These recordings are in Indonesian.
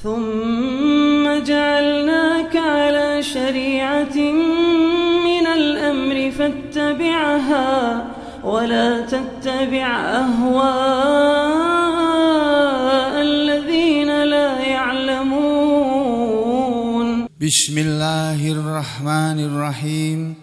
ثم جعلناك على شريعة من الأمر فاتبعها ولا تتبع أهواء الذين لا يعلمون. بسم الله الرحمن الرحيم.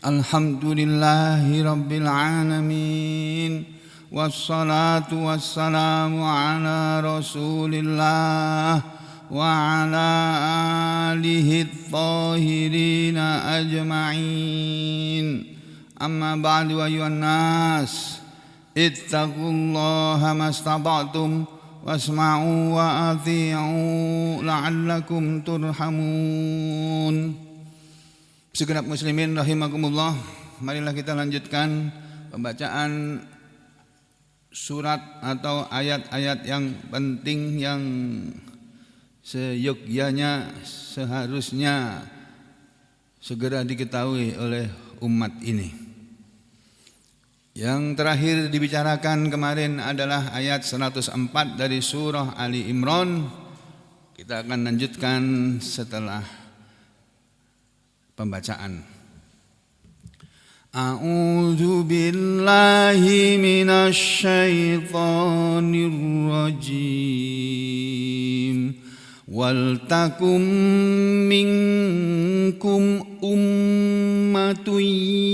الحمد لله رب العالمين والصلاة والسلام على رسول الله وعلى آله الطاهرين أجمعين. أما بعد أيها الناس اتقوا الله ما استطعتم واسمعوا وأطيعوا لعلكم ترحمون. Segenap muslimin rahimakumullah, marilah kita lanjutkan pembacaan surat atau ayat-ayat yang penting yang seyogyanya seharusnya segera diketahui oleh umat ini. Yang terakhir dibicarakan kemarin adalah ayat 104 dari surah Ali Imran. Kita akan lanjutkan setelah pembacaan. A'udzu billahi minasy syaithanir rajim. Wal takum minkum ummatun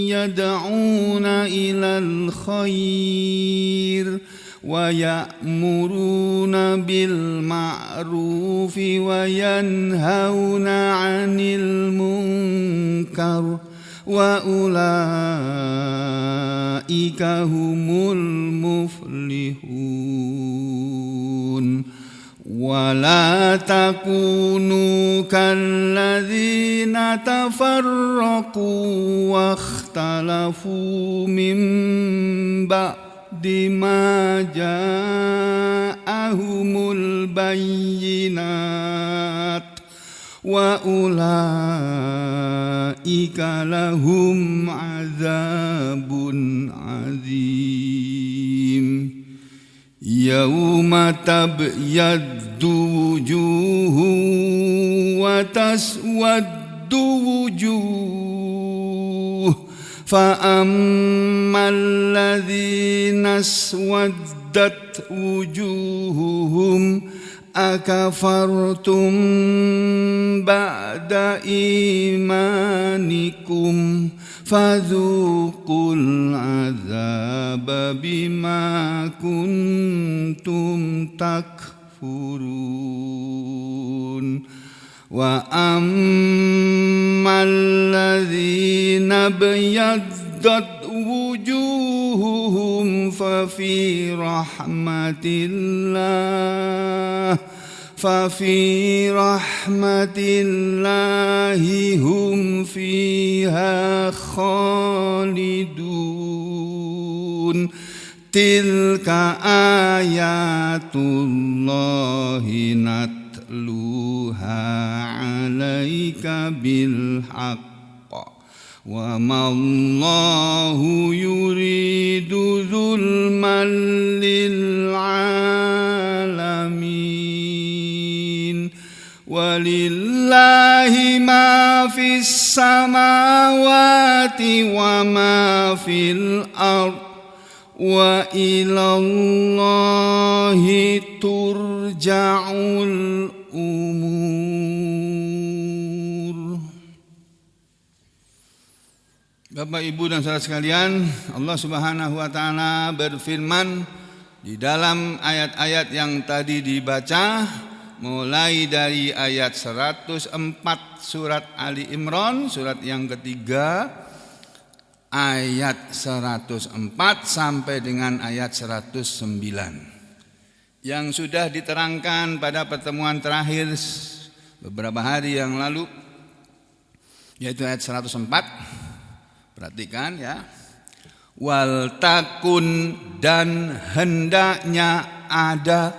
yad'una ilal khair wa ya'muruna bil ma'rufi wa yanhauna 'anil munkar wa ulaika humul muflihun. Wa la takunu kalladzina tafarraqu wa ikhtalafu min ba'di ma ja'ahumul bayyinat wa ulaika lahum azabun azim. Yauma tabyaddu wujuhun wa taswaddu wujuh fa ammal ladzina aswaddat wujuhuhum akafartum ba'da imanikum fadzuqul azaba bima kuntum takfurun. Wa ammal ladzina bayaddat wujuhuhum fa fi rahmatillahi hum fiha khalidun. Tilka ayatullahi natluha 'alaika bil haqq wa mallahu yuridu zulman lil alamin. Walillahi ma fis samawati wa ma fil ardh wa ilallahi turja'ul umur. Bapak, Ibu dan saudara sekalian, Allah Subhanahu wa taala berfirman di dalam ayat-ayat yang tadi dibaca, mulai dari ayat 104 surat Ali Imran, surat yang ketiga, ayat 104 sampai dengan ayat 109 yang sudah diterangkan pada pertemuan terakhir beberapa hari yang lalu, yaitu ayat 104. Perhatikan ya. Wal takun, dan hendaknya ada,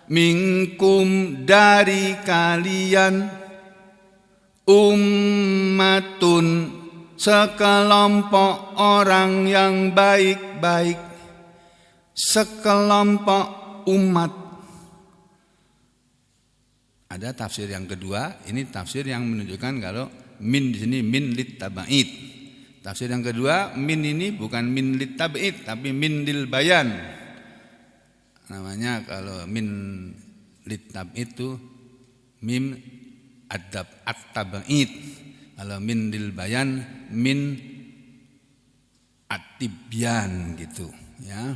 minkum, dari kalian, ummatun, sekelompok orang yang baik-baik, sekelompok umat. ada tafsir yang kedua, ini tafsir yang menunjukkan kalau min di sini min lit tab'id. Tafsir yang kedua, min ini bukan min lit tab'id tapi min lil bayan. Namanya kalau min lit tab'id itu mim adab at-tab'id. Kalau min lil bayan min at-tibyan gitu ya.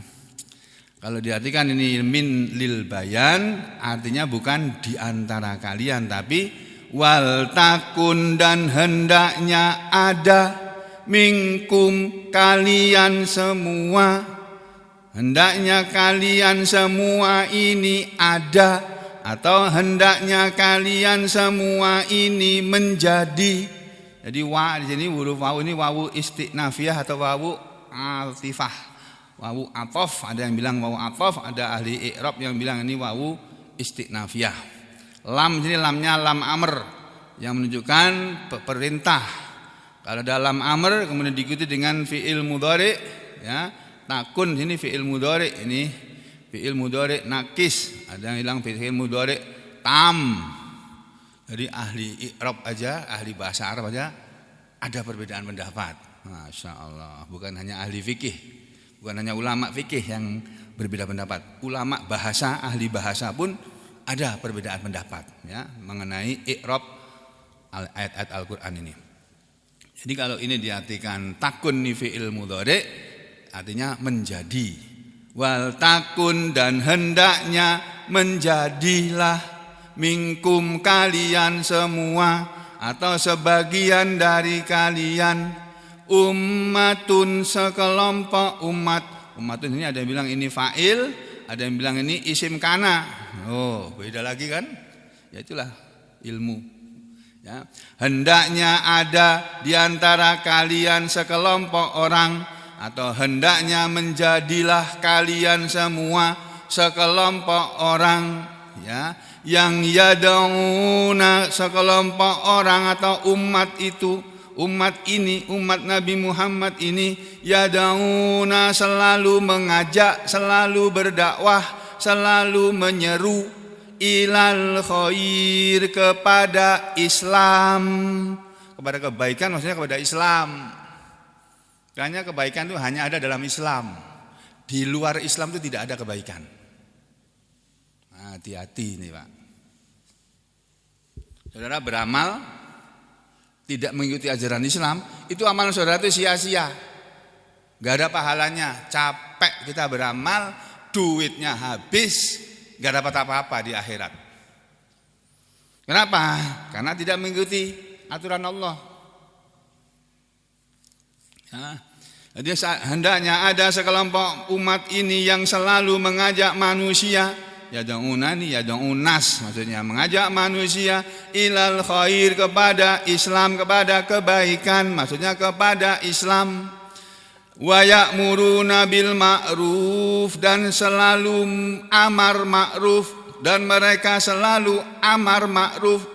Kalau diartikan ini min lil bayan artinya bukan di antara kalian tapi wal takun dan hendaknya ada minkum kalian semua. Hendaknya kalian semua ini ada atau hendaknya kalian semua ini menjadi. Jadi wa di sini huruf wawu ini wawu istinafiyah atau wawu altifah. Wawu atof, ada yang bilang wawu atof, ada ahli i'rab yang bilang ini wawu istinafiyah. Lam sini lamnya lam amr yang menunjukkan perintah. Kalau dalam amr kemudian diikuti dengan fi'il mudhari ya, takun sini fi'il mudhari, ini fi'il mudhari nakis, ada yang bilang fi'il mudhari tam. Jadi ahli i'rab aja, ahli bahasa Arab aja ada perbedaan pendapat. Masya Allah, bukan hanya ahli fikih, bukan hanya ulama fikih yang berbeda pendapat. Ulama bahasa, ahli bahasa pun ada perbedaan pendapat ya mengenai i'rab ayat-ayat Al-Qur'an ini. Jadi kalau ini diartikan takun ni fi'il mudhari artinya menjadi. Wal takun dan hendaknya menjadilah minkum kalian semua atau sebagian dari kalian ummatun sekelompok umat. Ummatun ini ada yang bilang ini fa'il, ada yang bilang ini isim kana. Oh, beda lagi kan? Ya itulah ilmu. Ya. Hendaknya ada di antara kalian sekelompok orang atau hendaknya menjadilah kalian semua sekelompok orang ya yang yad'una sekelompok orang atau umat itu, umat ini, umat Nabi Muhammad ini yad'una selalu mengajak, selalu berdakwah, selalu menyeru ilal khair kepada Islam, kepada kebaikan, maksudnya kepada Islam. Karena kebaikan itu hanya ada dalam Islam. Di luar Islam itu tidak ada kebaikan. Hati-hati nih Pak. Saudara beramal tidak mengikuti ajaran Islam, itu amalan saudara itu sia-sia. Gak ada pahalanya, capek kita beramal, duitnya habis, gak dapat apa-apa di akhirat. Kenapa? Karena tidak mengikuti aturan Allah. Ya. Jadi hendaknya ada sekelompok umat ini yang selalu mengajak manusia, yad'unani yad'unas, maksudnya mengajak manusia ilal khair kepada Islam, kepada kebaikan, maksudnya kepada Islam. Wa ya'muruna bil ma'ruf dan selalu amar ma'ruf, dan mereka selalu amar ma'ruf.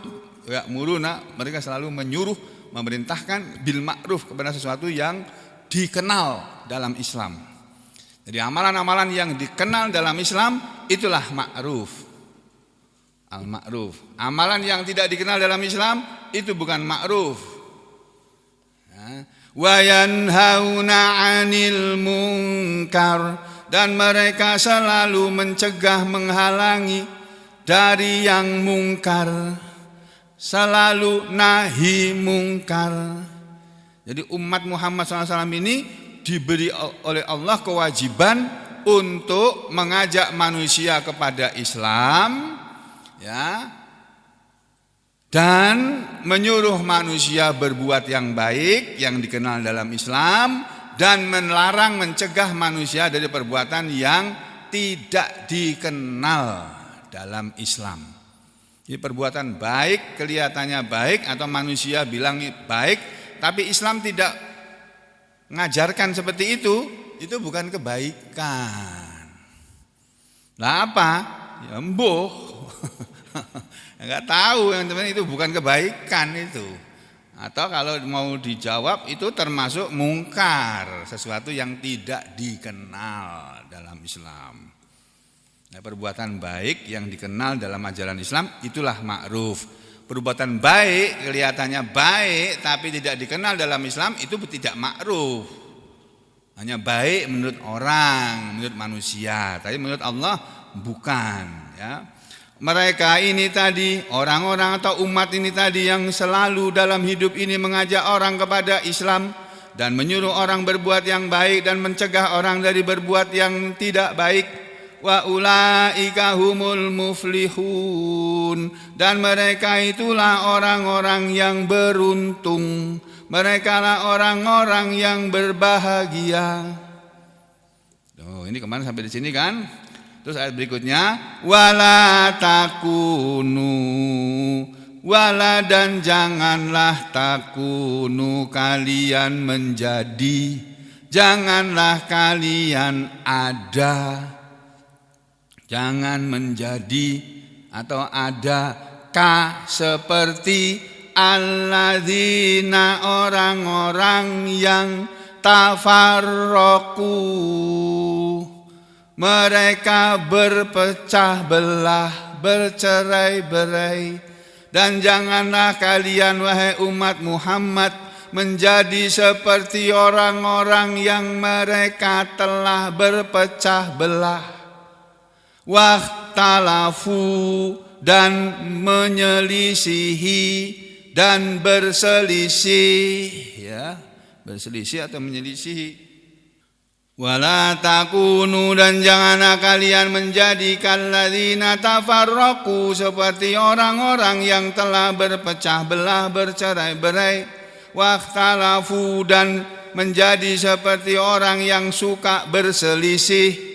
Ya'muruna, mereka selalu menyuruh, memerintahkan bil ma'ruf kepada sesuatu yang dikenal dalam Islam. Jadi amalan-amalan yang dikenal dalam Islam itulah ma'ruf. Al-ma'ruf. Amalan yang tidak dikenal dalam Islam itu bukan ma'ruf. Wa yanhauna 'anil munkar, dan mereka selalu mencegah, menghalangi dari yang mungkar. Selalu nahi mungkar. Jadi umat Muhammad SAW ini diberi oleh Allah kewajiban untuk mengajak manusia kepada Islam, ya, dan menyuruh manusia berbuat yang baik yang dikenal dalam Islam, dan melarang, mencegah manusia dari perbuatan yang tidak dikenal dalam Islam. Jadi perbuatan baik kelihatannya baik atau manusia bilang baik, tapi Islam tidak mengajarkan seperti itu bukan kebaikan. Lah apa? Ya embuh. Enggak tahu yang teman itu bukan kebaikan itu. Atau kalau mau dijawab itu termasuk mungkar, sesuatu yang tidak dikenal dalam Islam. Nah, perbuatan baik yang dikenal dalam ajaran Islam itulah ma'ruf. Perbuatan baik kelihatannya baik tapi tidak dikenal dalam Islam itu tidak ma'ruf. Hanya baik menurut orang, menurut manusia, tapi menurut Allah bukan, ya. Mereka ini tadi, orang-orang atau umat ini tadi yang selalu dalam hidup ini mengajak orang kepada Islam dan menyuruh orang berbuat yang baik dan mencegah orang dari berbuat yang tidak baik. Wa ulaika humul muflihun, dan mereka itulah orang-orang yang beruntung. Mereka lah orang-orang yang berbahagia. Oh, ini kemarin sampai di sini kan? Terus ayat berikutnya, wala takunu, wala dan janganlah takunu kalian menjadi, janganlah kalian ada, jangan menjadi atau ada ka seperti alladzina orang-orang yang tafarraqu, mereka berpecah belah, bercerai-berai. Dan janganlah kalian wahai umat Muhammad menjadi seperti orang-orang yang mereka telah berpecah belah. Wahtalafu, dan menyelisihi dan berselisih, ya, berselisih atau menyelisihi. Wala takunu, dan janganlah kalian menjadi kalladzina tafarraqu, seperti orang-orang yang telah berpecah belah, bercerai-berai. Wakhtalafu, dan menjadi seperti orang yang suka berselisih.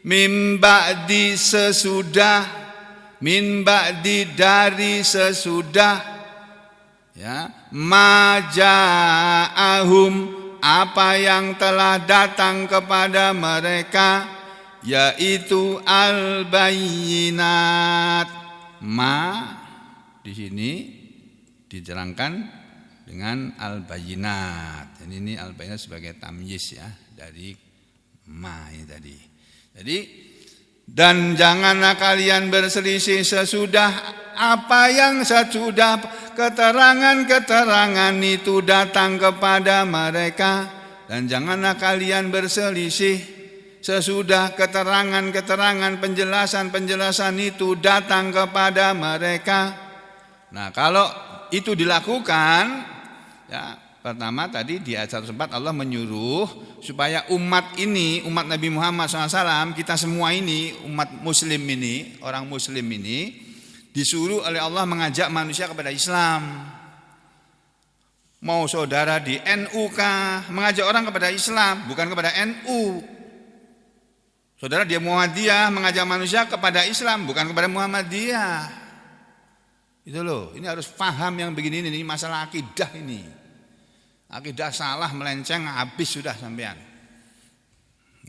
Min ba'di sesudah, min ba'di dari sesudah, ya, maja'ahum apa yang telah datang kepada mereka, yaitu al-bayyinat. Ma di sini diterangkan dengan al-bayyinat. Jadi ini al-bayyinat sebagai tamyiz, ya, dari ma ini tadi. Jadi, dan janganlah kalian berselisih sesudah apa yang sesudah keterangan-keterangan itu datang kepada mereka. Dan janganlah kalian berselisih sesudah keterangan-keterangan, penjelasan-penjelasan itu datang kepada mereka. Nah, kalau itu dilakukan, ya, pertama tadi di ayat 104 Allah menyuruh supaya umat ini, umat Nabi Muhammad SAW, kita semua ini, umat muslim ini, orang muslim ini, disuruh oleh Allah mengajak manusia kepada Islam. Mau saudara di NU kah, mengajak orang kepada Islam, bukan kepada NU. Saudara dia Muhammadiyah, mengajak manusia kepada Islam, bukan kepada Muhammadiyah. Itu loh, ini harus paham yang begini, ini masalah akidah ini. Akidah salah melenceng habis sudah sampean.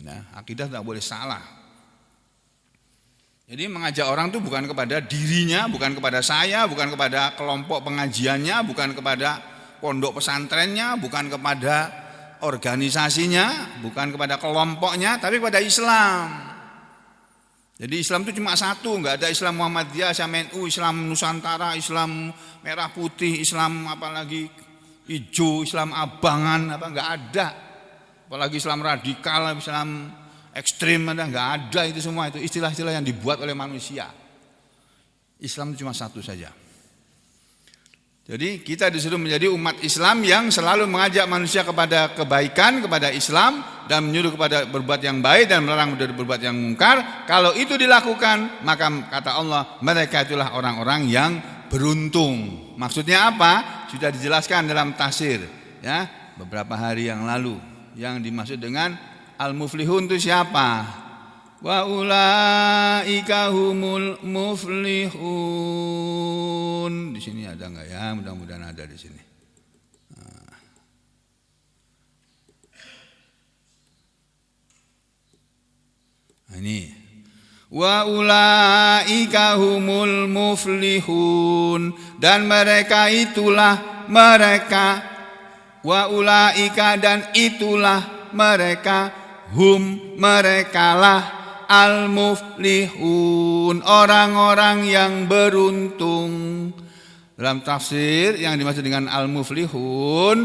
Nah, akidah tidak boleh salah. Jadi mengajak orang itu bukan kepada dirinya, bukan kepada saya, bukan kepada kelompok pengajiannya, bukan kepada pondok pesantrennya, bukan kepada organisasinya, bukan kepada kelompoknya, tapi kepada Islam. Jadi Islam itu cuma satu, enggak ada Islam Muhammadiyah, Islam NU, Islam Nusantara, Islam Merah Putih, Islam apalagi hijau, Islam abangan, apa enggak ada. Apalagi Islam radikal, Islam ekstrim, enggak ada itu semua. Itu istilah-istilah yang dibuat oleh manusia. Islam cuma satu saja. Jadi kita disuruh menjadi umat Islam yang selalu mengajak manusia kepada kebaikan, kepada Islam, dan menyuruh kepada berbuat yang baik dan melarang dari berbuat yang mungkar. Kalau itu dilakukan, maka kata Allah, mereka itulah orang-orang yang beruntung. Maksudnya apa? Sudah dijelaskan dalam tafsir, ya, beberapa hari yang lalu. Yang dimaksud dengan al-muflihun itu siapa? Wa ulaika humul muflihun. Di sini ada enggak ya? Mudah-mudahan ada di sini. Nah, ini wa ulaika humul muflihun, dan mereka itulah mereka, wa ulaika dan itulah mereka, hum merekalah, al-muflihun, orang-orang yang beruntung. Dalam tafsir yang dimaksud dengan al-muflihun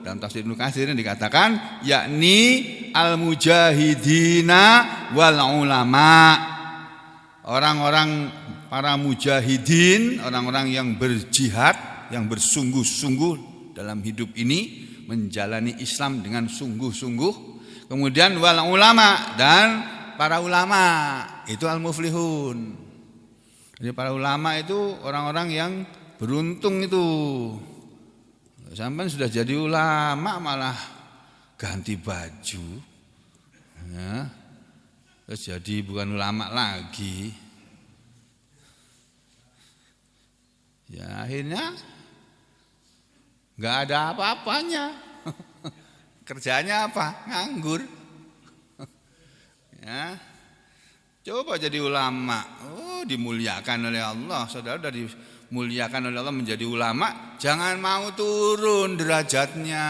dalam tafsir Ibnu Katsir dikatakan yakni al-mujahidina wal ulama. Orang-orang para mujahidin, orang-orang yang berjihad, yang bersungguh-sungguh dalam hidup ini menjalani Islam dengan sungguh-sungguh. Kemudian wal ulama, dan para ulama itu al-muflihun. Jadi para ulama itu orang-orang yang beruntung itu. Sampai sudah jadi ulama malah ganti baju, ya, terus jadi bukan ulama lagi. Ya akhirnya nggak ada apa-apanya. Kerjanya apa? Nganggur. Ya. Coba jadi ulama, dimuliakan oleh Allah. Saudara dari muliakan oleh Allah menjadi ulama, jangan mau turun derajatnya.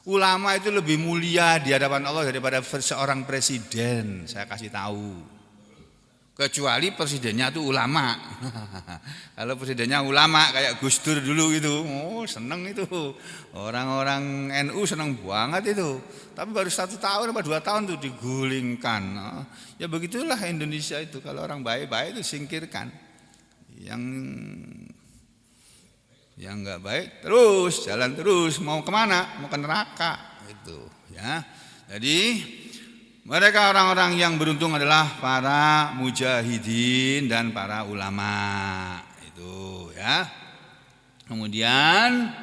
Ulama itu lebih mulia di hadapan Allah daripada seorang presiden, saya kasih tahu. Kecuali presidennya itu ulama. Kalau presidennya ulama kayak Gus Dur dulu gitu, seneng itu. Orang-orang NU seneng banget itu. Tapi baru 1 tahun atau 2 tahun tuh digulingkan. Ya begitulah Indonesia itu, kalau orang baik-baik itu singkirkan. Yang nggak baik terus jalan terus, mau kemana? Mau ke neraka itu, ya. Jadi mereka orang-orang yang beruntung adalah para mujahidin dan para ulama itu, ya. Kemudian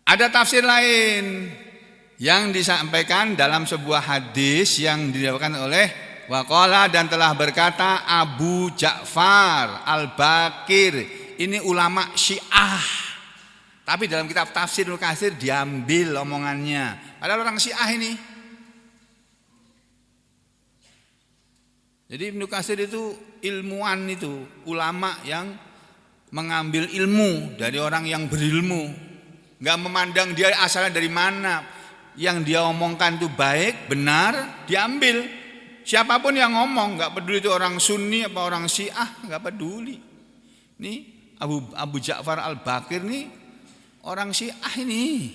ada tafsir lain yang disampaikan dalam sebuah hadis yang diriwayatkan oleh waqala, dan telah berkata Abu Ja'far Al-Baqir, ini ulama Syiah. Tapi dalam kitab tafsir Ibnu Katsir diambil omongannya. Padahal orang Syiah ini. Jadi Ibnu Katsir itu ilmuwan itu, ulama yang mengambil ilmu dari orang yang berilmu. Enggak memandang dia asalnya dari mana. Yang dia omongkan itu baik, benar, diambil. Siapapun yang ngomong, enggak peduli itu orang Sunni apa orang Syiah, enggak peduli. Nih Abu Ja'far Al-Baqir nih orang Syiah ini.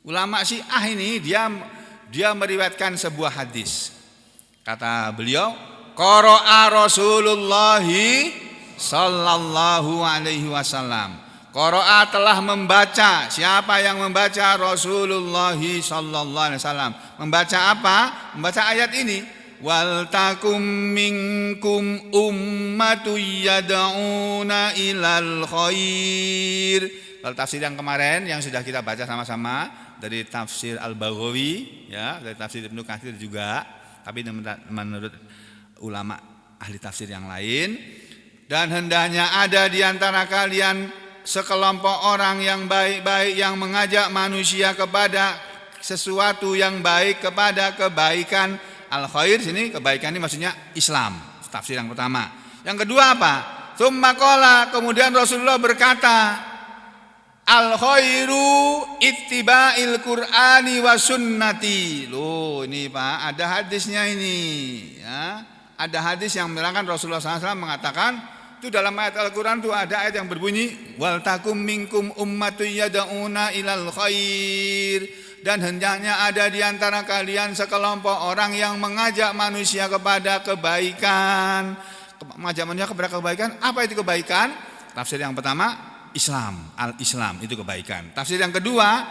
Ulama Syiah ini dia meriwayatkan sebuah hadis. Kata beliau, qara'a Rasulullah sallallahu alaihi wasallam. Qara'a telah membaca. Siapa yang membaca? Rasulullah sallallahu alaihi wasallam. Membaca apa? Membaca ayat ini. Wal takum minkum ummatun yad'una ilal khair. Kalau tafsir yang kemarin yang sudah kita baca sama-sama dari tafsir Al-Baghawi, ya, dari tafsir Ibnu Katsir juga, tapi menurut ulama ahli tafsir yang lain. Dan hendaknya ada di antara kalian sekelompok orang yang baik-baik yang mengajak manusia kepada sesuatu yang baik, kepada kebaikan. Al-khair sini kebaikan ini maksudnya Islam, tafsir yang pertama. Yang kedua apa? Tsumma qala, kemudian Rasulullah berkata, al-khairu ittiba'il Qur'ani wa sunnati. Loh, ini Pak, ada hadisnya ini, ya. Ada hadis yang menerangkan Rasulullah SAW mengatakan, itu dalam ayat Al-Qur'an itu ada ayat yang berbunyi, wal takum minkum ummatun yad'una ilal khair. Dan hendaknya ada di antara kalian sekelompok orang yang mengajak manusia kepada kebaikan. Mengajak manusia kepada kebaikan, apa itu kebaikan? Tafsir yang pertama, Islam, al-Islam itu kebaikan. Tafsir yang kedua,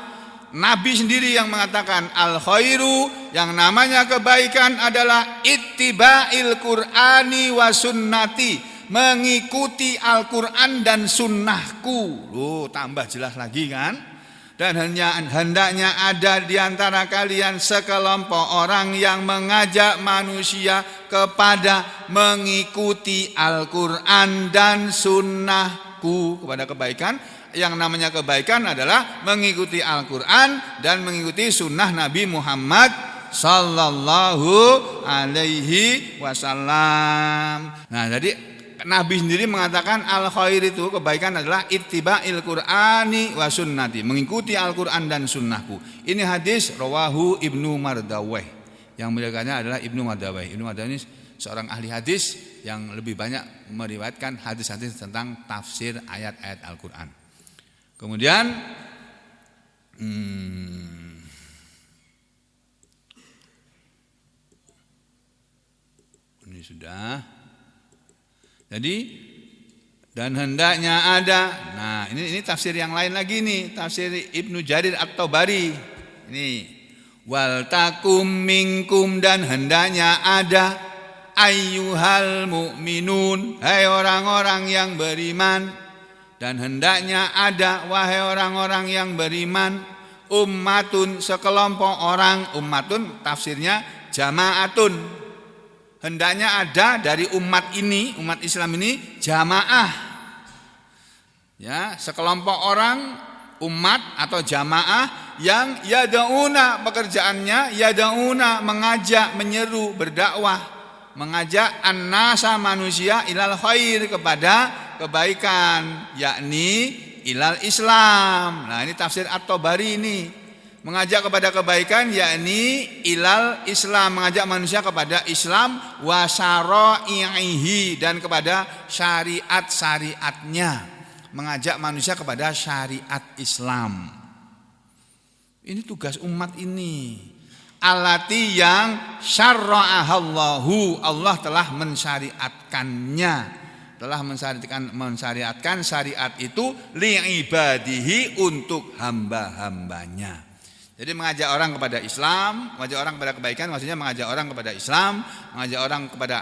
Nabi sendiri yang mengatakan al-khairu, yang namanya kebaikan adalah ittiba'il Qur'ani wa sunnati, mengikuti Al-Qur'an dan sunnahku. Loh, tambah jelas lagi kan? Dan hendaknya ada di antara kalian sekelompok orang yang mengajak manusia kepada mengikuti Al-Qur'an dan sunnahku, kepada kebaikan. Yang namanya kebaikan adalah mengikuti Al-Qur'an dan mengikuti sunnah Nabi Muhammad sallallahu alaihi wasallam. Nah, jadi Nabi sendiri mengatakan al-khair itu kebaikan adalah ittiba'il Qur'ani wa sunnati, mengikuti Al-Qur'an dan sunnahku. Ini hadis rawahu Ibnu Mardaweh, yang meriwayatkannya adalah Ibnu Mardawai. Ibnu Mardawai ini seorang ahli hadis yang lebih banyak meriwayatkan hadis-hadis tentang tafsir ayat-ayat Al-Quran. Kemudian ini sudah. Jadi dan hendaknya ada. Nah, ini tafsir yang lain lagi nih, tafsir Ibnu Jarir At-Tabari. Ini wal takum minkum, dan hendaknya ada ayyuhal mu'minun, hai orang-orang yang beriman, dan hendaknya ada wahai orang-orang yang beriman, ummatun, sekelompok orang. Ummatun tafsirnya jamaatun, hendaknya ada dari umat ini, umat Islam ini jamaah, ya, sekelompok orang, umat atau jamaah yang yada'una, pekerjaannya yada'una, mengajak, menyeru, berdakwah, mengajak an-nasa, manusia, ilal khair, kepada kebaikan, yakni ilal Islam. Nah, ini tafsir At-Tabari ini. Mengajak kepada kebaikan yakni ilal Islam, mengajak manusia kepada Islam, wa syara'ihi, dan kepada syariat-syariatnya, mengajak manusia kepada syariat Islam. Ini tugas umat ini. Allati yang syarra'ahallahu, Allah telah mensyariatkannya, telah mensyariatkan syariat itu li'ibadihi, untuk hamba-hambanya. Jadi mengajak orang kepada Islam, mengajak orang kepada kebaikan, maksudnya mengajak orang kepada Islam, mengajak orang kepada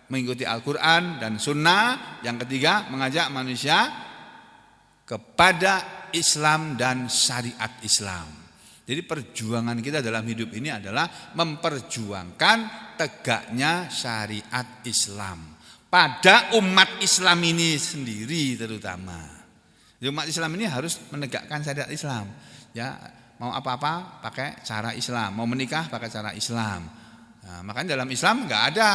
mengikuti Al-Quran dan Sunnah. Yang ketiga, mengajak manusia kepada Islam dan syariat Islam. Jadi perjuangan kita dalam hidup ini adalah memperjuangkan tegaknya syariat Islam pada umat Islam ini sendiri terutama. Jadi umat Islam ini harus menegakkan syariat Islam. Ya, mau apa-apa pakai cara Islam, mau menikah pakai cara Islam. Nah, makanya dalam Islam nggak ada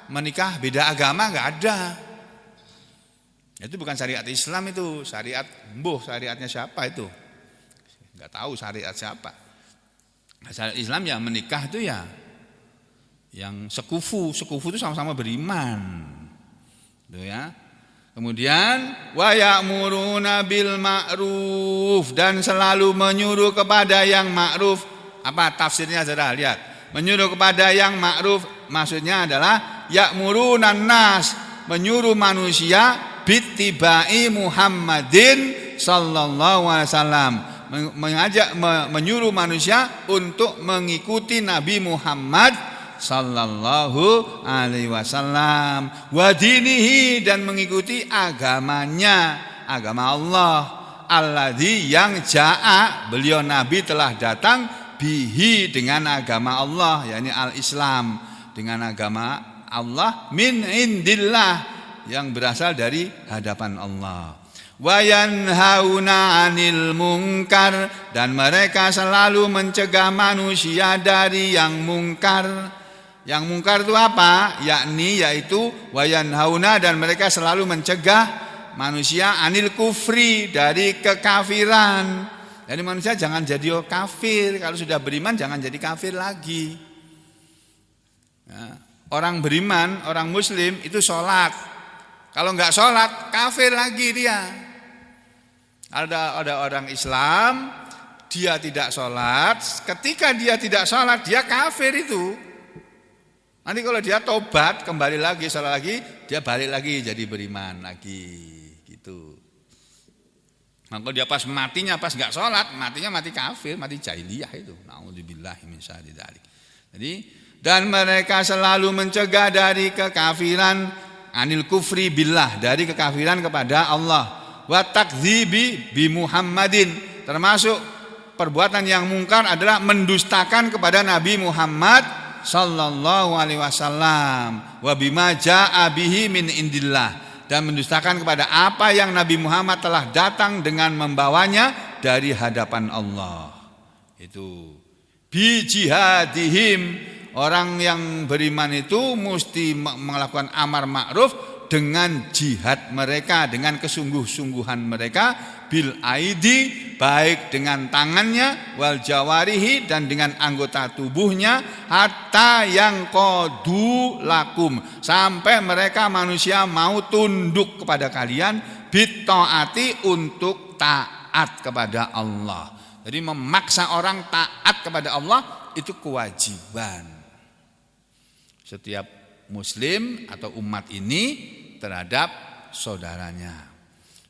menikah beda agama, nggak ada. Itu bukan syariat Islam, itu syariat syariatnya siapa itu? Nggak tahu syariat siapa. Syariat Islam ya menikah itu ya yang sekufu itu sama-sama beriman, itu ya. Kemudian wa ya'muruna bil ma'ruf, dan selalu menyuruh kepada yang ma'ruf. Apa tafsirnya, saudara lihat? Menyuruh kepada yang ma'ruf maksudnya adalah ya'murunan nas, menyuruh manusia bittibai Muhammadin sallallahu alaihi wasallam, mengajak, menyuruh manusia untuk mengikuti Nabi Muhammad sallallahu alaihi wasallam, wa dinihi, dan mengikuti agamanya, agama Allah, alladzi, yang jaa, beliau Nabi telah datang, bihi, dengan agama Allah, yakni al-Islam, dengan agama Allah, min indillah, yang berasal dari hadapan Allah. Wa yanhauna 'anil munkar, dan mereka selalu mencegah manusia dari yang mungkar. Yang mungkar itu apa? Yaitu wayanhauna, dan mereka selalu mencegah manusia anil kufri, dari kekafiran. Jadi manusia jangan jadi kafir, kalau sudah beriman jangan jadi kafir lagi. Ya, orang beriman, orang muslim itu sholat. Kalau enggak sholat, kafir lagi dia. Ada orang Islam, dia tidak sholat. Ketika dia tidak sholat, dia kafir itu. Nanti kalau dia tobat, kembali lagi, sholat lagi, dia balik lagi jadi beriman lagi, gitu. Nah, kalau dia pas matinya pas nggak sholat, matinya mati kafir, mati jahiliyah itu. Na'udzubillahi min syarri dzalik. Jadi, dan mereka selalu mencegah dari kekafiran, anil kufri billah, dari kekafiran kepada Allah. Wa takdzibi bi Muhammadin, termasuk perbuatan yang mungkar adalah mendustakan kepada Nabi Muhammad sallallahu alaihi wasallam, wa bima jaa bihi min indillah, dan mendustakan kepada apa yang Nabi Muhammad telah datang dengan membawanya dari hadapan Allah. Itu bi jihadihim, orang yang beriman itu mesti melakukan amar ma'ruf dengan jihad mereka, dengan kesungguh-sungguhan mereka, bil aidi, baik dengan tangannya, wal jawarihi, dan dengan anggota tubuhnya, hatta yang qadu lakum, sampai mereka manusia mau tunduk kepada kalian, bittaati, untuk taat kepada Allah. Jadi memaksa orang taat kepada Allah itu kewajiban setiap muslim atau umat ini terhadap saudaranya.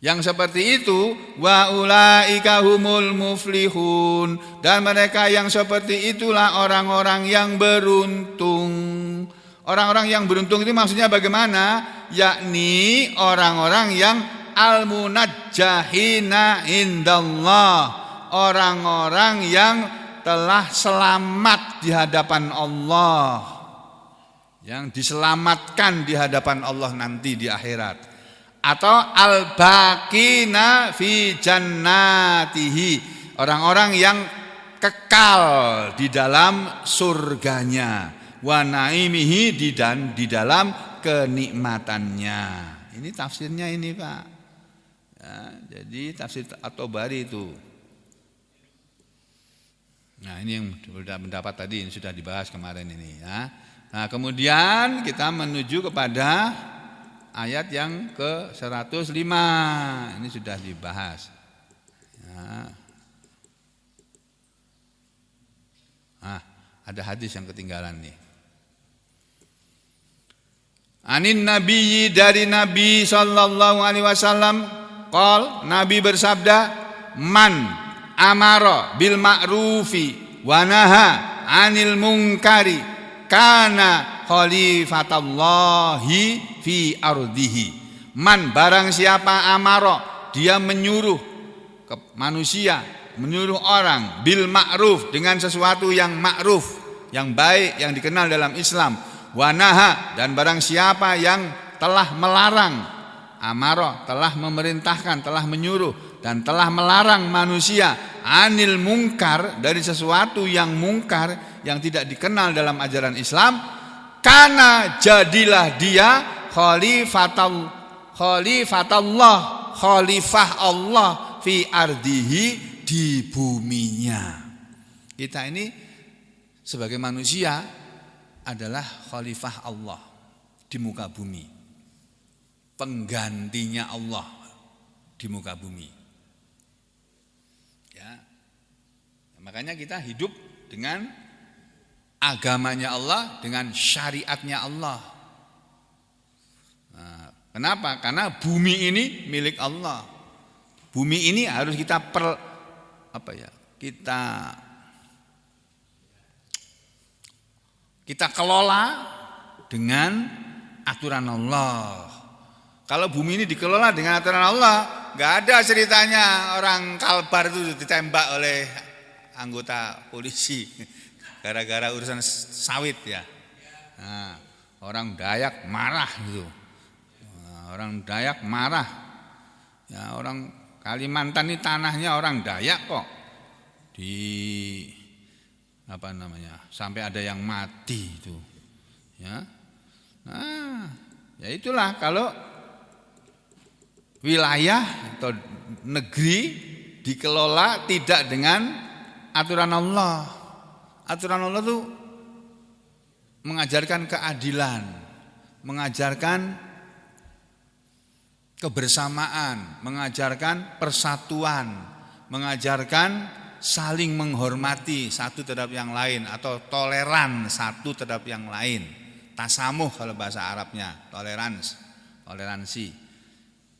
Yang seperti itu, wa ulaika humul muflihun, dan mereka yang seperti itulah orang-orang yang beruntung. Orang-orang yang beruntung itu maksudnya bagaimana? Yakni orang-orang yang al-munajjahina indallah, orang-orang yang telah selamat di hadapan Allah, yang diselamatkan di hadapan Allah nanti di akhirat, atau al-baqina fi jannatihi, orang-orang yang kekal di dalam surganya, wa naimihi, di dalam kenikmatannya. Ini tafsirnya ini, Pak. Ya, jadi tafsir At-Tabari itu. Nah, ini yang pendapat tadi, ini sudah dibahas kemarin ini ya. Nah, kemudian kita menuju kepada ayat yang ke-105. Ini sudah dibahas. Ya. Nah, ada hadis yang ketinggalan nih. Anin nabiyyi, dari Nabi sallallahu alaihi wasallam, qol, Nabi bersabda, man amara bil ma'rufi wa naha 'anil munkari kana khalifatallahi fi ardihi. Man, barang siapa amara, dia menyuruh ke manusia, menyuruh orang, bil ma'ruf, dengan sesuatu yang ma'ruf, yang baik, yang dikenal dalam Islam, wa naha, dan barang siapa yang telah melarang, amara, telah memerintahkan, telah menyuruh dan telah melarang manusia, anil mungkar, dari sesuatu yang mungkar, yang tidak dikenal dalam ajaran Islam, karena jadilah dia khalifah Allah fi ardihi, di buminya. Kita ini sebagai manusia adalah khalifah Allah di muka bumi, penggantinya Allah di muka bumi. Ya, makanya kita hidup dengan agamanya Allah, dengan syariatnya Allah. Nah, kenapa? Karena bumi ini milik Allah. Bumi ini harus kita kita kelola dengan aturan Allah. Kalau bumi ini dikelola dengan aturan Allah, nggak ada ceritanya orang Kalbar itu ditembak oleh anggota polisi gara-gara urusan sawit ya. Nah, orang Dayak marah gitu. Nah, orang Dayak marah. Ya, orang Kalimantan ini tanahnya orang Dayak kok. Sampai ada yang mati itu. Ya. Nah, ya itulah kalau wilayah atau negeri dikelola tidak dengan aturan Allah. Aturan Allah itu mengajarkan keadilan, mengajarkan kebersamaan, mengajarkan persatuan, mengajarkan saling menghormati satu terhadap yang lain, atau toleran satu terhadap yang lain. Tasamuh kalau bahasa Arabnya, toleransi.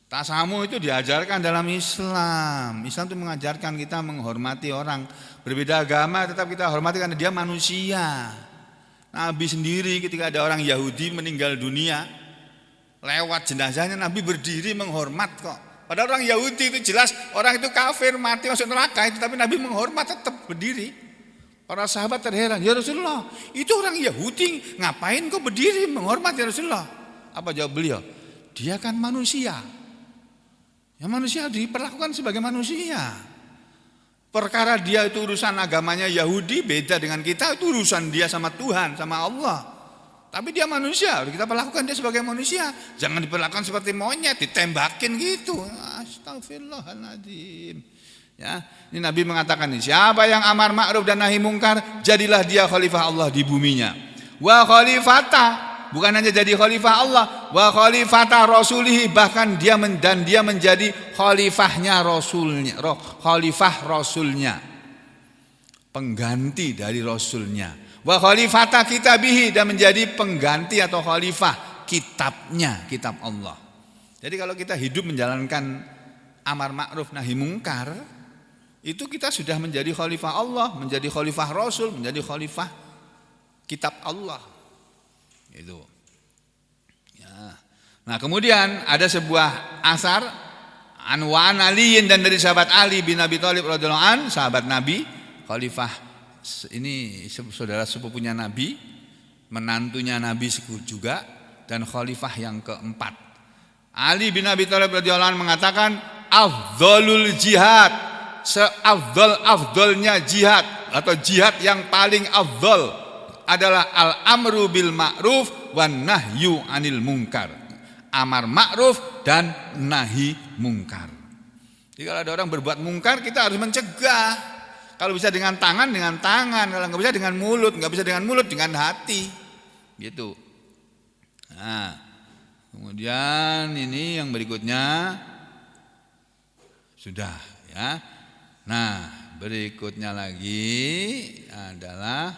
Tasamuh itu diajarkan dalam Islam. Islam itu mengajarkan kita menghormati orang berbeda agama, tetap kita hormati karena dia manusia. Nabi sendiri ketika ada orang Yahudi meninggal dunia, lewat jenazahnya Nabi berdiri menghormat kok. Padahal orang Yahudi itu jelas orang itu kafir, mati masuk neraka itu, tapi Nabi menghormat, tetap berdiri. Para sahabat terheran, ya Rasulullah, itu orang Yahudi, ngapain kok berdiri menghormat ya Rasulullah? Apa jawab beliau? Dia kan manusia. Ya, manusia diperlakukan sebagai manusia. Perkara dia itu urusan agamanya Yahudi beda dengan kita, itu urusan dia sama Tuhan, sama Allah. Tapi dia manusia, kita perlakukan dia sebagai manusia. Jangan diperlakukan seperti monyet, ditembakin gitu. Astagfirullahaladzim. Ya, ini Nabi mengatakan ini, siapa yang amar ma'ruf dan nahi mungkar, jadilah dia khalifah Allah di buminya. Wa khalifata, bukan hanya jadi khalifah Allah, wa khalifata rasulihi, bahkan dia menjadi khalifahnya rasulnya, khalifah rasulnya, pengganti dari rasulnya. Wa khalifata kitabihi, dan menjadi pengganti atau khalifah kitabnya, kitab Allah. Jadi kalau kita hidup menjalankan amar ma'ruf nahi mungkar, itu kita sudah menjadi khalifah Allah, menjadi khalifah Rasul, menjadi khalifah kitab Allah. Itu. Ya. Nah, kemudian ada sebuah asar An Aliin, dan dari sahabat Ali bin Abi Thalib radhiyallahu an, sahabat Nabi, khalifah ini saudara sepupunya Nabi, menantunya Nabi juga, dan khalifah yang keempat. Ali bin Abi Thalib radhiyallahu an mengatakan, afdhalul jihad, seafdal-afdalnya jihad atau jihad yang paling afdal adalah al-amru bil ma'ruf wan nahyu anil munkar. Amar ma'ruf dan nahi mungkar. Jadi kalau ada orang berbuat mungkar, kita harus mencegah. Kalau bisa dengan tangan, dengan tangan. Kalau nggak bisa dengan mulut, nggak bisa dengan mulut, dengan hati. Gitu. Nah, kemudian ini yang berikutnya sudah ya. Nah, berikutnya lagi adalah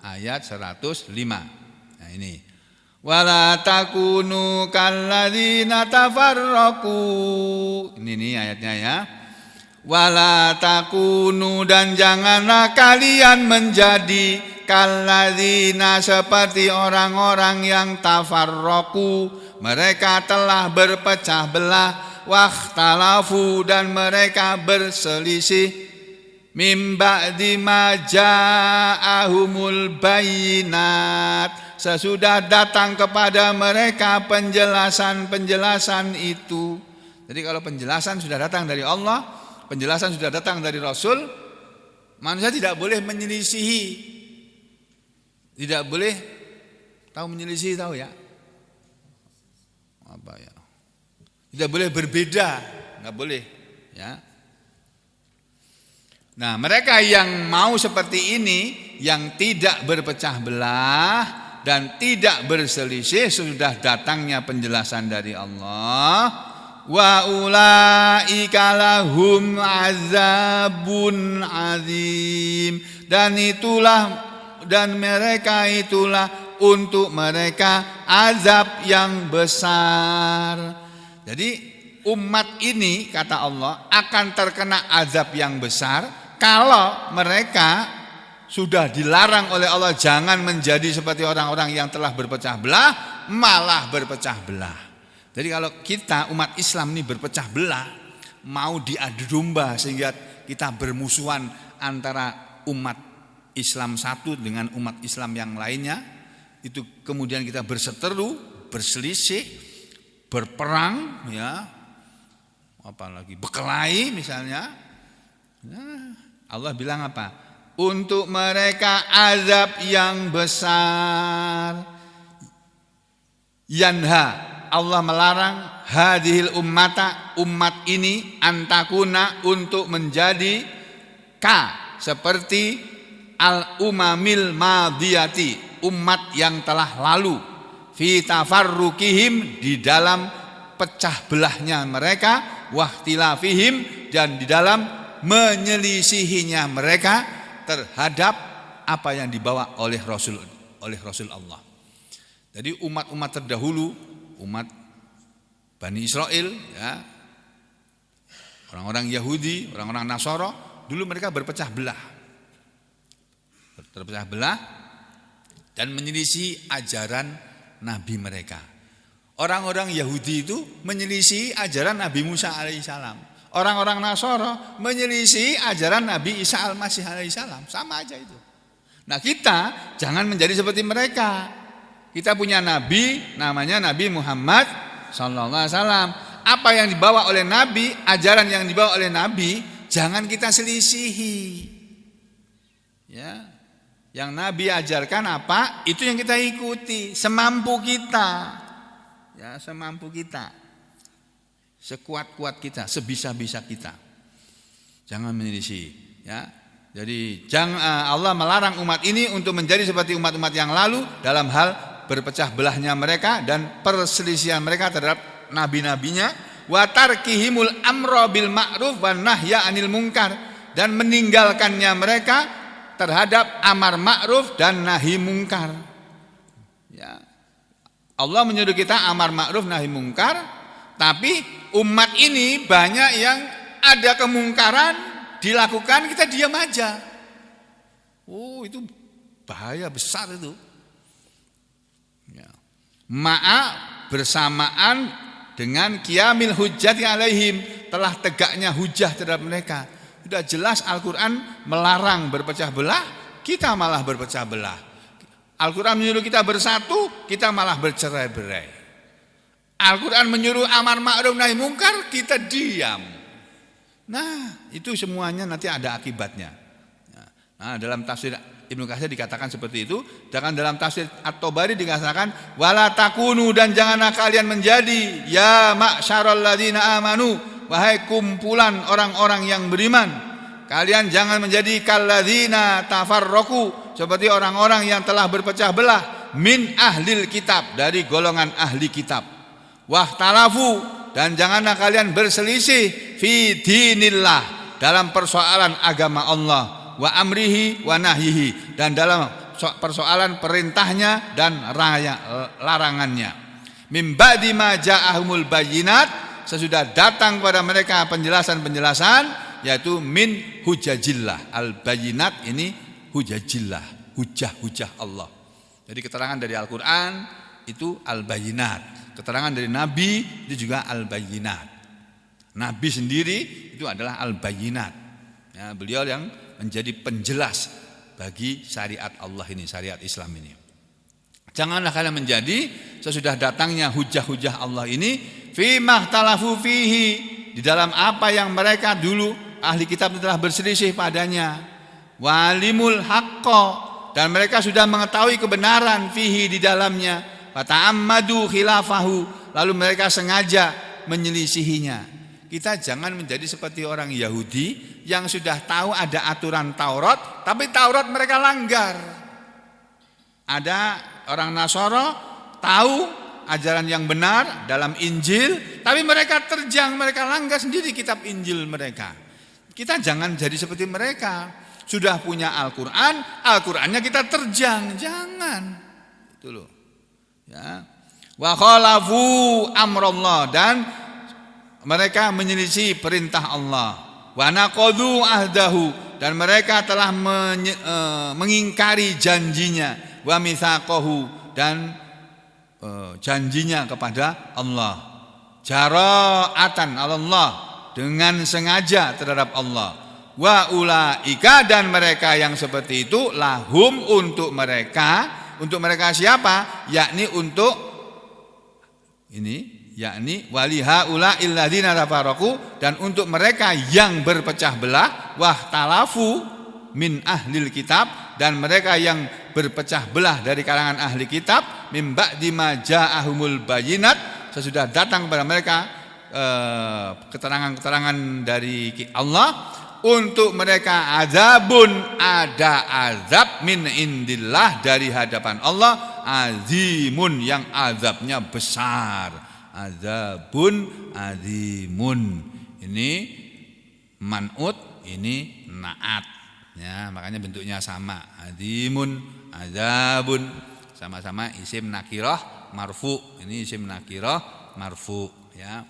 ayat 105. Nah, ini. Wala takunu kalladzina tafarraqu. Ini ayatnya ya. Wala takunu, dan janganlah kalian menjadi kalladzina, seperti orang-orang yang tafarraqu, mereka telah berpecah belah, wakhtalafu, dan mereka berselisih, mim ba'di ma ja'ahumul bayyinat, sesudah datang kepada mereka penjelasan-penjelasan itu. Jadi kalau penjelasan sudah datang dari Allah, penjelasan sudah datang dari Rasul, manusia tidak boleh menyelisihi. Tidak boleh tahu menyelisihi, tahu ya? Apa ya? Tidak boleh berbeda, enggak boleh, ya. Nah, mereka yang mau seperti ini, yang tidak berpecah belah dan tidak berselisih sudah datangnya penjelasan dari Allah. Wa ulaika lahum azabun azim, dan mereka itulah untuk mereka azab yang besar. Jadi umat ini, kata Allah, akan terkena azab yang besar kalau mereka sudah dilarang oleh Allah jangan menjadi seperti orang-orang yang telah berpecah belah, malah berpecah belah. Jadi kalau kita umat Islam ini berpecah belah, mau diadu domba sehingga kita bermusuhan antara umat Islam satu dengan umat Islam yang lainnya, itu kemudian kita berseteru, berselisih, berperang, ya, apalagi berkelahi misalnya. Nah, Allah bilang apa? Untuk mereka azab yang besar. Yanha, Allah melarang hadhil ummata, umat ini, antakuna, untuk menjadi seperti al-umamil madiyati, umat yang telah lalu, fi tafarruqihim, di dalam pecah belahnya mereka, wahtilafihim, dan di dalam menyelisihinya mereka terhadap apa yang dibawa oleh Rasul Allah. Jadi umat-umat terdahulu, umat Bani Israel, ya, orang-orang Yahudi, orang-orang Nasara, dulu mereka berpecah belah dan menyelisih ajaran Nabi mereka. Orang-orang Yahudi itu menyelisih ajaran Nabi Musa alaihissalam. Orang-orang Nasara menyelisih ajaran Nabi Isa al-Masih alaihissalam. Sama aja itu. Nah, kita jangan menjadi seperti mereka. Kita punya Nabi, namanya Nabi Muhammad sallallahu alaihi wasallam. Apa yang dibawa oleh Nabi, ajaran yang dibawa oleh Nabi, jangan kita selisihi. Ya. Yang Nabi ajarkan apa? Itu yang kita ikuti semampu kita. Ya, semampu kita. Sekuat-kuat kita, sebisa-bisa kita. Jangan menyelisih, ya. Jadi Allah melarang umat ini untuk menjadi seperti umat-umat yang lalu dalam hal berpecah belahnya mereka dan perselisihan mereka terhadap nabi-nabinya, wa tarkihimul amra bil ma'ruf wan nahya 'anil munkar, dan meninggalkannya mereka terhadap amar ma'ruf dan nahi mungkar. Ya. Allah menyuruh kita amar ma'ruf nahi mungkar, tapi umat ini banyak yang ada kemungkaran dilakukan, kita diam aja. Oh, itu bahaya besar itu. Ya. Bersamaan dengan qiyamil hujjati alaihim, telah tegaknya hujah terhadap mereka. Sudah jelas Al-Quran melarang berpecah belah, kita malah berpecah belah. Al-Quran menyuruh kita bersatu, kita malah bercerai-berai. Al-Quran menyuruh amar ma'ruf nahi mungkar, kita diam. Nah, itu semuanya nanti ada akibatnya. Nah, dalam tafsir Ibnu Katsir dikatakan seperti itu. Dan dalam tafsir At-Tabari dikatakan wala takunu, dan janganlah kalian menjadi ya ma'syarul ladzina amanu, wahai kumpulan orang-orang yang beriman, kalian jangan menjadi kalladzina tafarraqu, seperti orang-orang yang telah berpecah belah, min ahlil kitab, dari golongan ahli kitab, wahtalafu, dan janganlah kalian berselisih fi dinillah, dalam persoalan agama Allah, wa amrihi wa nahyihi, dan dalam persoalan perintahnya dan larangannya. Mim ba'di ma ja'ahumul bayyinat, sesudah datang kepada mereka penjelasan-penjelasan, yaitu min hujajillah. Al-bayyinat ini hujajillah, hujah-hujah Allah. Jadi keterangan dari Al-Quran itu al-bayyinat. Keterangan dari Nabi itu juga al-bayyinat. Nabi sendiri itu adalah al-bayyinat. Ya, beliau yang menjadi penjelas bagi syariat Allah ini, syariat Islam ini. Janganlah kalian menjadi sesudah datangnya hujah-hujah Allah ini fi mahtalafu fihi, di dalam apa yang mereka dulu ahli kitab telah berselisih padanya. Walimul haqqo, dan mereka sudah mengetahui kebenaran fihi, di dalamnya. Fata'ammadu khilafahu, lalu mereka sengaja menyelisihinya. Kita jangan menjadi seperti orang Yahudi yang sudah tahu ada aturan Taurat, tapi Taurat mereka langgar. Ada orang Nasara tahu ajaran yang benar dalam Injil, tapi mereka terjang, mereka langgar sendiri kitab Injil mereka. Kita jangan jadi seperti mereka. Sudah punya Al-Quran, Al-Qurannya kita terjang, jangan. Itu loh. Ya. Wa khalafu amrallah, dan mereka menyelisih perintah Allah. Wa naqadu ahdahu, dan mereka telah mengingkari janjinya. Wa mitsaqahu, dan janjinya kepada Allah. Jara'atan 'alallah, dengan sengaja terhadap Allah. Wa ulaika, dan mereka yang seperti itu, lahum, untuk mereka. Untuk mereka siapa? Yakni untuk ini, yakni waliha ula illadzina tafarraqu, dan untuk mereka yang berpecah belah, wahtalafu min ahlil kitab, dan mereka yang berpecah belah dari kalangan ahli kitab, mim ba'di ma ja'ahumul bayyinat, sesudah datang kepada mereka keterangan-keterangan dari Allah. Untuk mereka azabun, ada azab min indillah, dari hadapan Allah, azimun, yang azabnya besar. Azabun azimun, ini man'ut, ini na'at, ya, makanya bentuknya sama. Azimun, azabun, sama-sama isim nakirah marfu. Ini isim nakirah marfu, ya.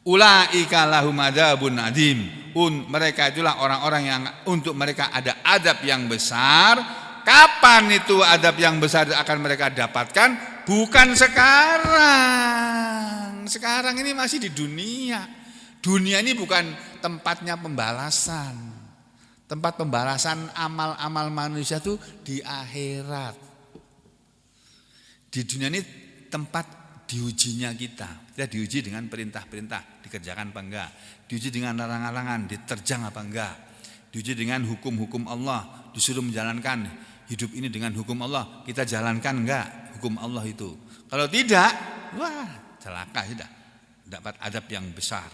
Ulaika lahum adzabun adzim, mereka itulah orang-orang yang untuk mereka ada adab yang besar. Kapan itu adab yang besar akan mereka dapatkan? Bukan sekarang. Sekarang ini masih di dunia. Dunia ini bukan tempatnya pembalasan. Tempat pembalasan amal-amal manusia itu di akhirat. Di dunia ini tempat diujinya kita. Kita diuji dengan perintah-perintah, dikerjakan apa enggak. Diuji dengan larangan-larangan, diterjang apa enggak. Diuji dengan hukum-hukum Allah, disuruh menjalankan. hidup ini dengan hukum Allah, kita jalankan enggak hukum Allah itu? Kalau tidak, wah celaka sudah, dapat adab yang besar.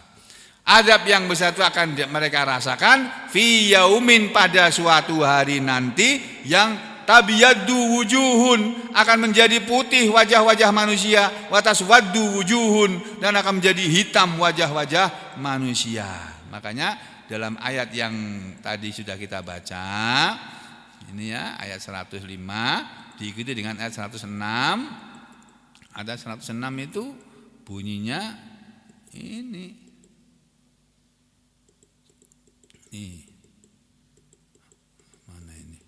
Adab yang besar itu akan mereka rasakan fi yaumin, pada suatu hari nanti yang tabiyaddu wujuhun, akan menjadi putih wajah-wajah manusia, wa taswaddu wujuhun, dan akan menjadi hitam wajah-wajah manusia. Makanya dalam ayat yang tadi sudah kita baca, ini ya ayat 105 diikuti dengan ayat 106. Ada 106 itu bunyinya ini. Mana ini?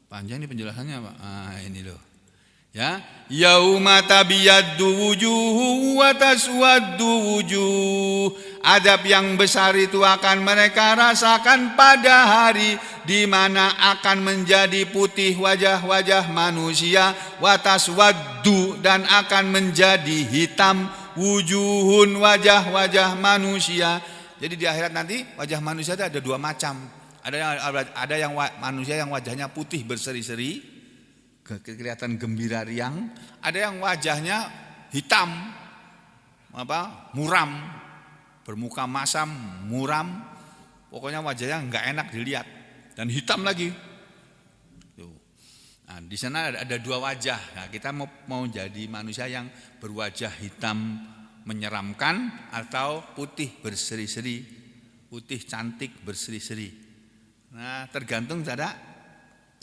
Panjang ini penjelasannya, Pak. Ini loh. Ya, yauma tabiyaddu wujuhu wa taswaddu wujuh. Adab yang besar itu akan mereka rasakan pada hari di mana akan menjadi putih wajah-wajah manusia, wa taswaddu, dan akan menjadi hitam wujuhun, wajah-wajah manusia. Jadi di akhirat nanti wajah manusia itu ada dua macam. Ada yang manusia yang wajahnya putih berseri-seri, kelihatan gembira riang. Ada yang wajahnya hitam, muram, bermuka masam, muram. Pokoknya wajahnya nggak enak dilihat dan hitam lagi. Nah, di sana ada dua wajah. Nah, kita mau jadi manusia yang berwajah hitam menyeramkan atau putih berseri-seri, putih cantik berseri-seri. Nah, tergantung pada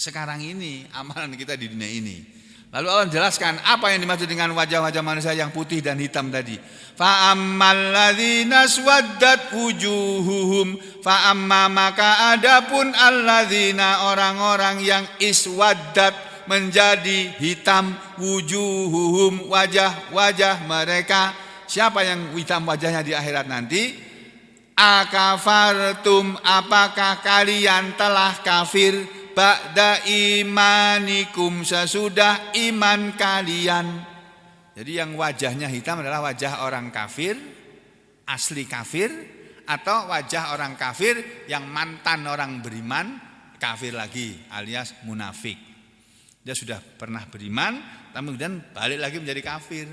sekarang ini amalan kita di dunia ini. Lalu Allah jelaskan apa yang dimaksud dengan wajah-wajah manusia yang putih dan hitam tadi. Fa ammal ladzina swaddat wujuhuhum, fa amma, maka adapun alladzina, orang-orang yang iswaddat, menjadi hitam, wujuhuhum, wajah-wajah mereka. Siapa yang hitam wajahnya di akhirat nanti? Akafartum, apakah kalian telah kafir ba'da imanikum, sesudah iman kalian? Jadi yang wajahnya hitam adalah wajah orang kafir, asli kafir, atau wajah orang kafir yang mantan orang beriman, kafir lagi alias munafik. Dia sudah pernah beriman, kemudian balik lagi menjadi kafir.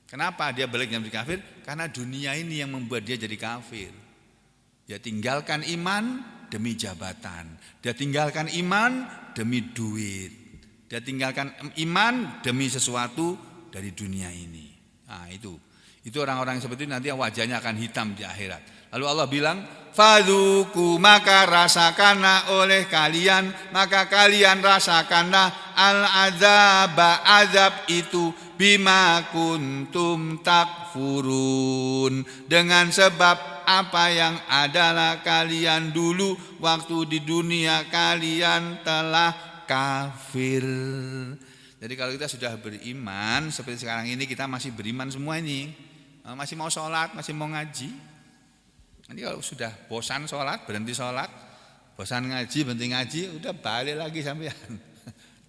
Kenapa dia balik menjadi kafir? Karena dunia ini yang membuat dia jadi kafir. Dia tinggalkan iman demi jabatan. Dia tinggalkan iman demi duit. Dia tinggalkan iman demi sesuatu dari dunia ini. Nah, itu orang-orang seperti itu nanti wajahnya akan hitam di akhirat. Lalu Allah bilang, fadzuku, maka rasakanlah oleh kalian, maka kalian rasakanlah al-azaba, azab itu, bima kuntum takfurun, dengan sebab apa yang adalah kalian dulu waktu di dunia kalian telah kafir. Jadi kalau kita sudah beriman seperti sekarang ini, kita masih beriman semua ini, masih mau sholat, masih mau ngaji. Nanti kalau sudah bosan sholat, berhenti sholat, bosan ngaji, berhenti ngaji, udah balik lagi sampean.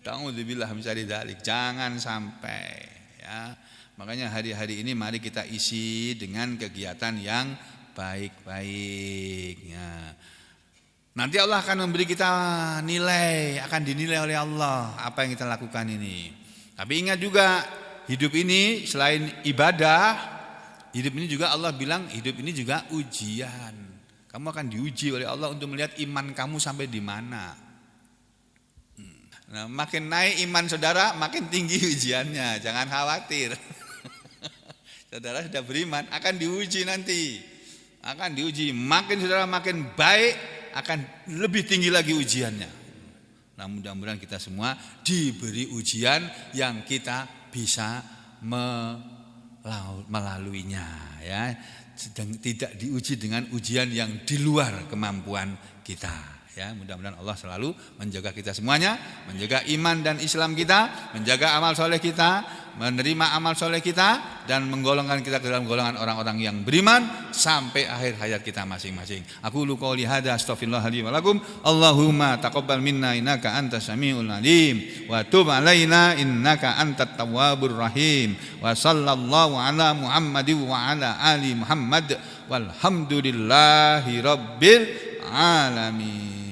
Ta'udzubillah min syarri dzalik. Jangan sampai. Ya, makanya hari-hari ini mari kita isi dengan kegiatan yang baik-baik. Ya. Nanti Allah akan memberi kita nilai, akan dinilai oleh Allah apa yang kita lakukan ini. Tapi ingat juga, hidup ini selain ibadah, hidup ini juga Allah bilang hidup ini juga ujian. Kamu akan diuji oleh Allah untuk melihat iman kamu sampai di mana. Nah, makin naik iman saudara, makin tinggi ujiannya. Jangan khawatir. Saudara sudah beriman, akan diuji nanti. Akan diuji. Makin saudara makin baik, akan lebih tinggi lagi ujiannya. Nah, mudah-mudahan kita semua diberi ujian yang kita bisa melaluinya. Ya, tidak diuji dengan ujian yang di luar kemampuan kita. Ya, mudah-mudahan Allah selalu menjaga kita semuanya, menjaga iman dan Islam kita, menjaga amal soleh kita, menerima amal soleh kita, dan menggolongkan kita ke dalam golongan orang-orang yang beriman sampai akhir hayat kita masing-masing. Aku qouli hada astaghfirullah li wa lakum. Allahumma taqabbal minna innaka antas samiul alim wa tub alaina innaka antat tawwabur rahim. Wa sallallahu ala Muhammadin wa ala ali Muhammad walhamdulillahi rabbil alamin.